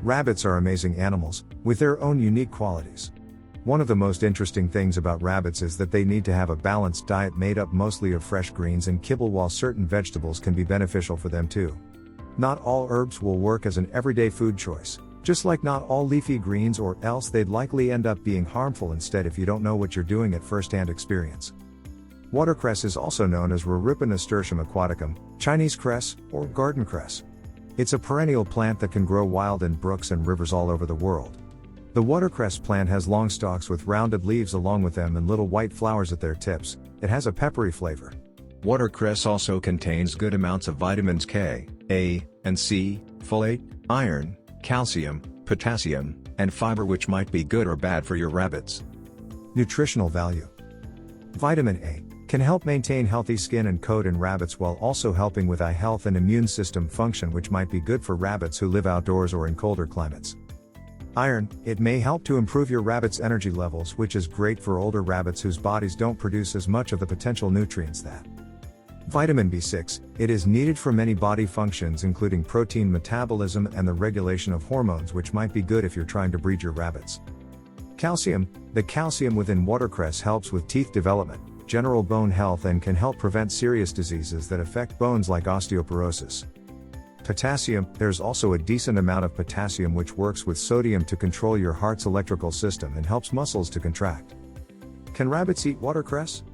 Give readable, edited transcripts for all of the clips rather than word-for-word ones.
Rabbits are amazing animals, with their own unique qualities. One of the most interesting things about rabbits is that they need to have a balanced diet made up mostly of fresh greens and kibble, while certain vegetables can be beneficial for them too. Not all herbs will work as an everyday food choice, just like not all leafy greens, or else they'd likely end up being harmful instead if you don't know what you're doing at first-hand experience. Watercress is also known as Rarippa nasturtium aquaticum, Chinese cress, or garden cress. It's a perennial plant that can grow wild in brooks and rivers all over the world. The watercress plant has long stalks with rounded leaves along with them and little white flowers at their tips. It has a peppery flavor. Watercress also contains good amounts of vitamins K, A, and C, folate, iron, calcium, potassium, and fiber, which might be good or bad for your rabbits. Nutritional value. Vitamin A can help maintain healthy skin and coat in rabbits while also helping with eye health and immune system function, which might be good for rabbits who live outdoors or in colder climates. Iron, it may help to improve your rabbit's energy levels, which is great for older rabbits whose bodies don't produce as much of the potential nutrients that. Vitamin B6, it is needed for many body functions including protein metabolism and the regulation of hormones, which might be good if you're trying to breed your rabbits. Calcium, the calcium within watercress helps with teeth development, general bone health, and can help prevent serious diseases that affect bones like osteoporosis. Potassium, there's also a decent amount of potassium which works with sodium to control your heart's electrical system and helps muscles to contract. Can rabbits eat watercress?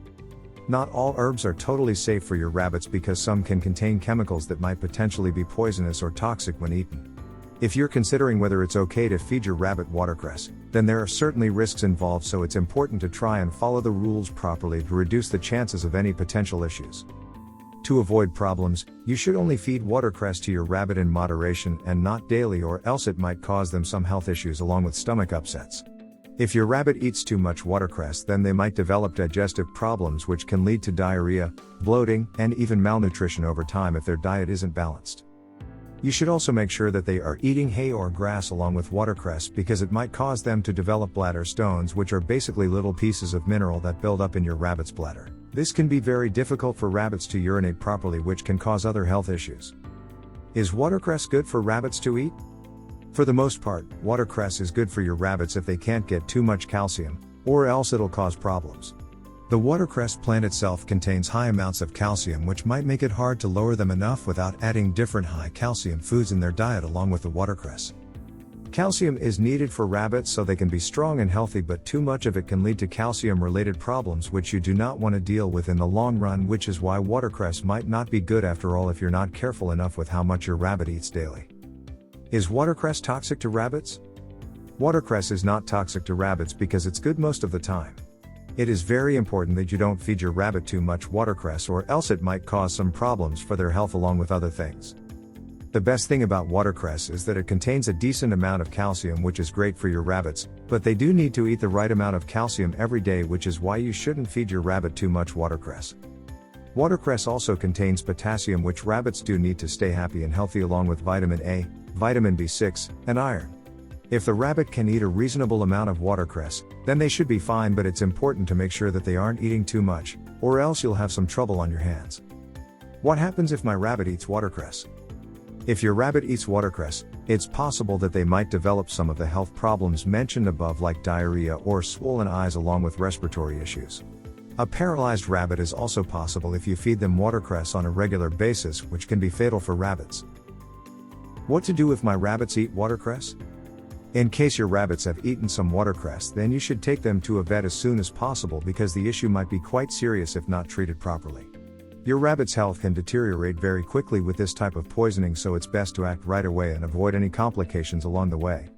Not all herbs are totally safe for your rabbits because some can contain chemicals that might potentially be poisonous or toxic when eaten. If you're considering whether it's okay to feed your rabbit watercress, then there are certainly risks involved, so it's important to try and follow the rules properly to reduce the chances of any potential issues. To avoid problems, you should only feed watercress to your rabbit in moderation and not daily, or else it might cause them some health issues along with stomach upsets. If your rabbit eats too much watercress, then they might develop digestive problems which can lead to diarrhea, bloating, and even malnutrition over time if their diet isn't balanced. You should also make sure that they are eating hay or grass along with watercress, because it might cause them to develop bladder stones, which are basically little pieces of mineral that build up in your rabbit's bladder. This can be very difficult for rabbits to urinate properly, which can cause other health issues. Is watercress good for rabbits to eat? For the most part, watercress is good for your rabbits if they can't get too much calcium, or else it'll cause problems. The watercress plant itself contains high amounts of calcium, which might make it hard to lower them enough without adding different high calcium foods in their diet along with the watercress. Calcium is needed for rabbits so they can be strong and healthy, but too much of it can lead to calcium-related problems which you do not want to deal with in the long run, which is why watercress might not be good after all if you're not careful enough with how much your rabbit eats daily. Is watercress toxic to rabbits? Watercress is not toxic to rabbits because it's good most of the time. It is very important that you don't feed your rabbit too much watercress, or else it might cause some problems for their health along with other things. The best thing about watercress is that it contains a decent amount of calcium, which is great for your rabbits, but they do need to eat the right amount of calcium every day, which is why you shouldn't feed your rabbit too much watercress. Watercress also contains potassium, which rabbits do need to stay happy and healthy, along with vitamin A, vitamin B6, and iron. If the rabbit can eat a reasonable amount of watercress, then they should be fine, but it's important to make sure that they aren't eating too much, or else you'll have some trouble on your hands. What happens if my rabbit eats watercress? If your rabbit eats watercress, it's possible that they might develop some of the health problems mentioned above, like diarrhea or swollen eyes along with respiratory issues. A paralyzed rabbit is also possible if you feed them watercress on a regular basis, which can be fatal for rabbits. What to do if my rabbits eat watercress? In case your rabbits have eaten some watercress, then you should take them to a vet as soon as possible, because the issue might be quite serious if not treated properly. Your rabbit's health can deteriorate very quickly with this type of poisoning, so it's best to act right away and avoid any complications along the way.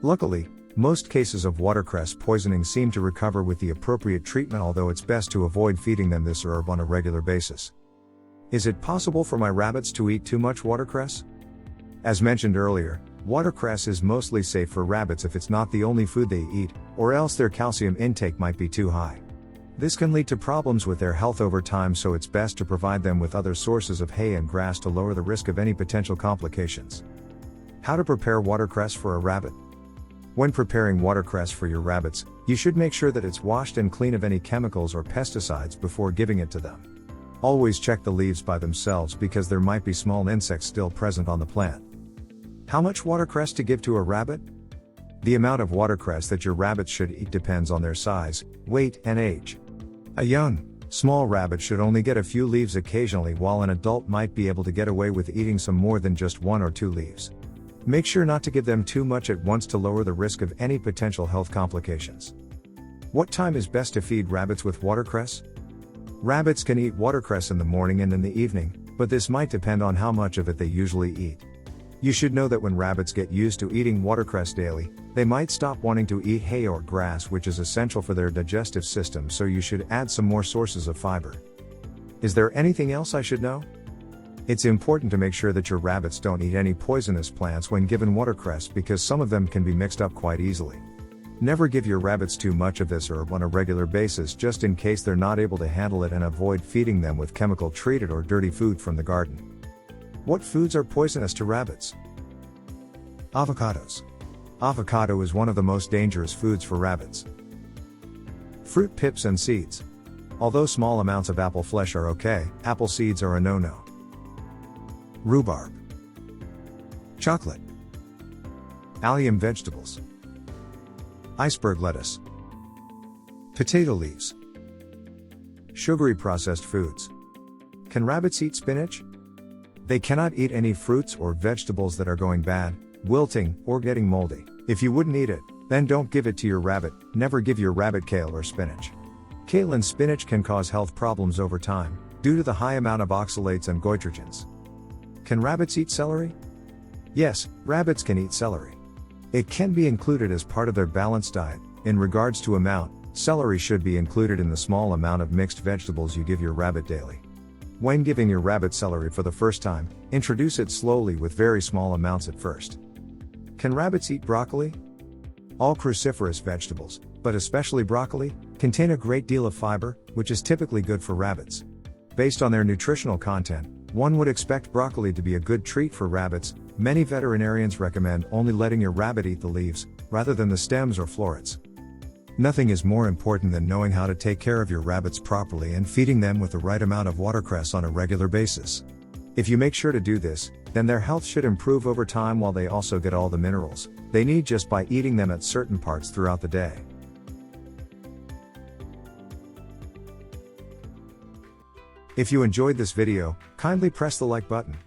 Luckily, most cases of watercress poisoning seem to recover with the appropriate treatment, although it's best to avoid feeding them this herb on a regular basis. Is it possible for my rabbits to eat too much watercress? As mentioned earlier, watercress is mostly safe for rabbits if it's not the only food they eat, or else their calcium intake might be too high. This can lead to problems with their health over time, so it's best to provide them with other sources of hay and grass to lower the risk of any potential complications. How to prepare watercress for a rabbit? When preparing watercress for your rabbits, you should make sure that it's washed and clean of any chemicals or pesticides before giving it to them. Always check the leaves by themselves, because there might be small insects still present on the plant. How much watercress to give to a rabbit? The amount of watercress that your rabbits should eat depends on their size, weight, and age. A young, small rabbit should only get a few leaves occasionally, while an adult might be able to get away with eating some more than just 1 or 2 leaves. Make sure not to give them too much at once to lower the risk of any potential health complications. What time is best to feed rabbits with watercress? Rabbits can eat watercress in the morning and in the evening, but this might depend on how much of it they usually eat. You should know that when rabbits get used to eating watercress daily, they might stop wanting to eat hay or grass, which is essential for their digestive system, so you should add some more sources of fiber. Is there anything else I should know? It's important to make sure that your rabbits don't eat any poisonous plants when given watercress, because some of them can be mixed up quite easily. Never give your rabbits too much of this herb on a regular basis, just in case they're not able to handle it, and avoid feeding them with chemical treated or dirty food from the garden. What foods are poisonous to rabbits? Avocados. Avocado is one of the most dangerous foods for rabbits. Fruit pips and seeds. Although small amounts of apple flesh are okay, apple seeds are a no-no. Rhubarb. Chocolate. Allium vegetables. Iceberg lettuce. Potato leaves. Sugary processed foods. Can rabbits eat spinach? They cannot eat any fruits or vegetables that are going bad, wilting, or getting moldy. If you wouldn't eat it, then don't give it to your rabbit. Never give your rabbit kale or spinach. Kale and spinach can cause health problems over time, due to the high amount of oxalates and goitrogens. Can rabbits eat celery? Yes, rabbits can eat celery. It can be included as part of their balanced diet. In regards to amount, celery should be included in the small amount of mixed vegetables you give your rabbit daily. When giving your rabbit celery for the first time, introduce it slowly with very small amounts at first. Can rabbits eat broccoli? All cruciferous vegetables, but especially broccoli, contain a great deal of fiber, which is typically good for rabbits. Based on their nutritional content, one would expect broccoli to be a good treat for rabbits. Many veterinarians recommend only letting your rabbit eat the leaves, rather than the stems or florets. Nothing is more important than knowing how to take care of your rabbits properly and feeding them with the right amount of watercress on a regular basis. If you make sure to do this, then their health should improve over time, while they also get all the minerals they need just by eating them at certain parts throughout the day. If you enjoyed this video, kindly press the like button.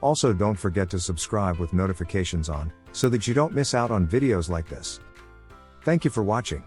Also, don't forget to subscribe with notifications on, so that you don't miss out on videos like this. Thank you for watching.